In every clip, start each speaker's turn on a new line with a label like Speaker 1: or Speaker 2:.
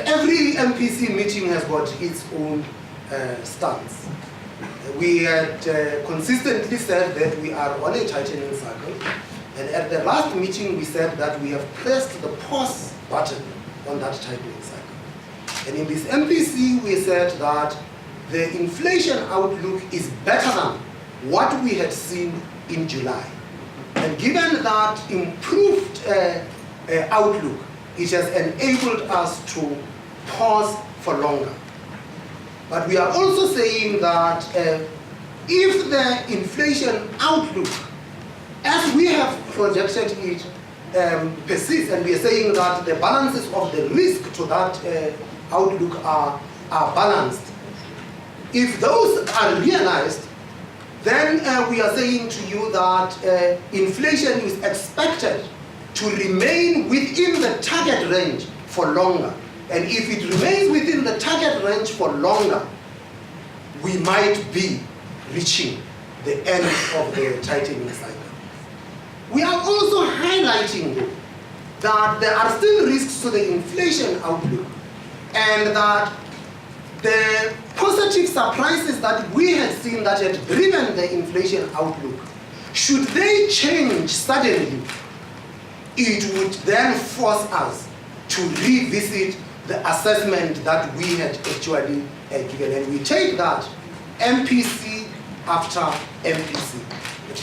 Speaker 1: every MPC meeting has got its own stance. We had consistently said that we are on a tightening cycle, and at the last meeting we said that we have pressed the pause button on that tightening cycle. And in this MPC we said that the inflation outlook is better than what we had seen in July. And given that improved outlook, it has enabled us to pause for longer. But we are also saying that if the inflation outlook, as we have projected it, persists, and we are saying that the balances of the risk to that outlook are balanced, if those are realized, then we are saying to you that inflation is expected to remain within the target range for longer. And if it remains within the target range for longer, we might be reaching the end of the tightening cycle. We are also highlighting though, that there are still risks to the inflation outlook, and that the positive surprises that we had seen that had driven the inflation outlook, should they change suddenly, it would then force us to revisit the assessment that we had actually given. And we take that MPC after MPC.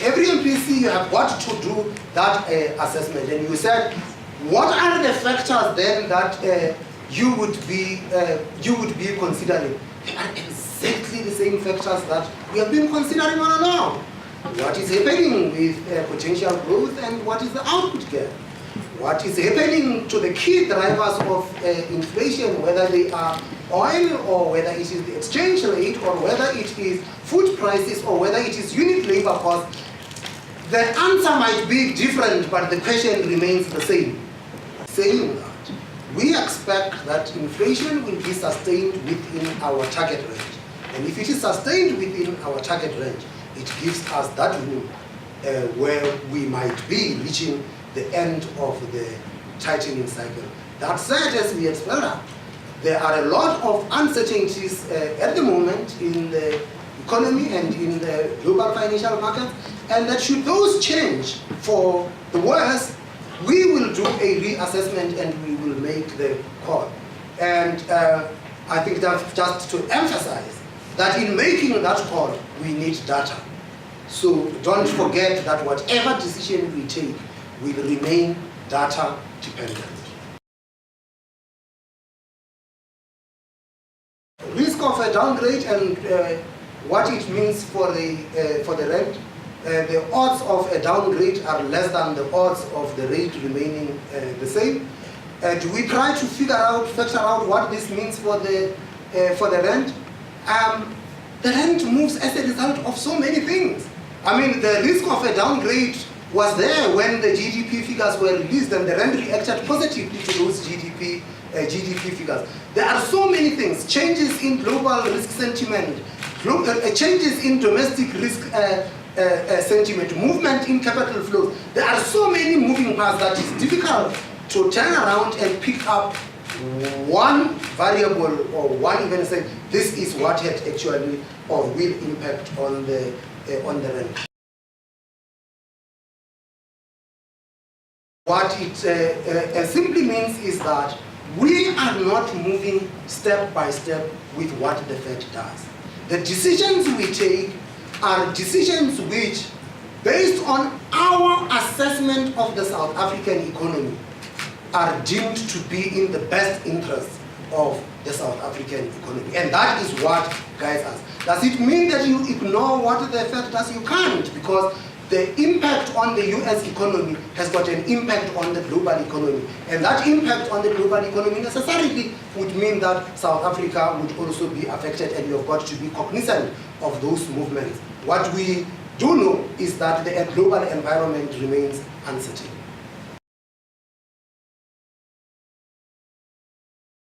Speaker 1: Every MPC you have got to do that assessment. And you said, what are the factors then that you would be considering? They are exactly the same factors that we have been considering all along. What is happening with potential growth and what is the output gap? What is happening to the key drivers of inflation, whether they are oil or whether it is the exchange rate or whether it is food prices or whether it is unit labor cost. The answer might be different, but the question remains the same. Saying that, we expect that inflation will be sustained within our target range. And if it is sustained within our target range, it gives us that room where we might be reaching the end of the tightening cycle. That said, as we explained, there are a lot of uncertainties at the moment in the economy and in the global financial market, and that should those change for the worse, we will do a reassessment and we will make the call. And I think that just to emphasize that in making that call, we need data. So don't forget that whatever decision we take will remain data dependent. Risk of a downgrade and what it means for the rent. The odds of a downgrade are less than the odds of the rate remaining the same. Do we try to factor out what this means for the rent? The rent moves as a result of so many things. I mean, the risk of a downgrade was there when the GDP figures were released and the rent reacted positively to those GDP figures. There are so many things, changes in global risk sentiment, changes in domestic risk sentiment, movement in capital flows. There are so many moving parts that it's difficult to turn around and pick up one variable or one event and say, this is what had actually or will impact on the rent. What it simply means is that we are not moving step by step with what the Fed does. The decisions we take are decisions which, based on our assessment of the South African economy, are deemed to be in the best interest of the South African economy. And that is what guides us. Does it mean that you ignore what the Fed does? You can't, because the impact on the US economy has got an impact on the global economy. And that impact on the global economy necessarily would mean that South Africa would also be affected, and you've got to be cognizant of those movements. What we do know is that the global environment remains uncertain.